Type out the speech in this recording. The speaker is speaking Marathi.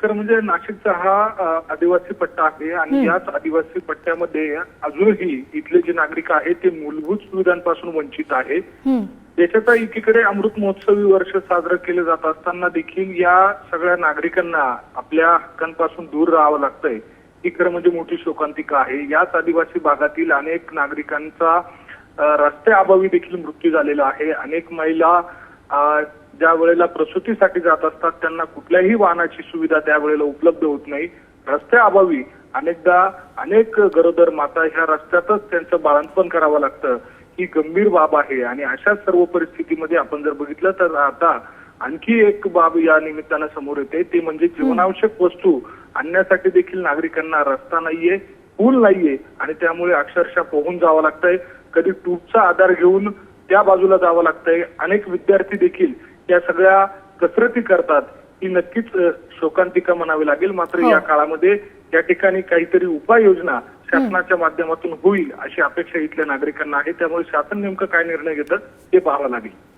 तर म्हणजे नाशिकचा हा आदिवासी पट्टा आहे आणि याच आदिवासी पट्ट्यामध्ये अजूनही इथले जे नागरिक आहेत ते मूलभूत सुविधांपासून वंचित आहे. देशाचा एकीकडे अमृत महोत्सवी वर्ष साजरं केलं जात असताना देखील या सगळ्या नागरिकांना आपल्या हक्कांपासून दूर राहावं लागतंय. ही खरं म्हणजे मोठी शोकांतिका आहे. याच आदिवासी भागातील अनेक नागरिकांचा रस्त्याअभावी देखील मृत्यू झालेला आहे. अनेक महिला ज्या वेळेला प्रसूतीसाठी जात असतात त्यांना कुठल्याही वाहनाची सुविधा त्यावेळेला उपलब्ध होत नाही. रस्त्याअभावी अनेकदा अनेक गरोदर माता ह्या रस्त्यातच त्यांचं बाळंतपण करावं लागतं. ही गंभीर बाब आहे आणि अशा सर्व परिस्थितीमध्ये आपण जर बघितलं तर आता आणखी एक बाब या निमित्तानं समोर येते, ते म्हणजे जीवनावश्यक वस्तू आणण्यासाठी देखील नागरिकांना रस्ता नाहीये, पूल नाहीये आणि त्यामुळे अक्षरशः पोहून जावं लागतंय. कधी ट्यूबचा आधार घेऊन त्या बाजूला जावं लागतंय. अनेक विद्यार्थी देखील या सगळ्या कसरती करतात. ही नक्कीच शोकांतिका म्हणावी लागेल. मात्र या काळामध्ये या ठिकाणी काहीतरी उपाययोजना शासनाच्या माध्यमातून होईल अशी अपेक्षा इथल्या नागरिकांना आहे. त्यामुळे शासन नेमकं काय निर्णय घेतं ते पाहावं लागेल.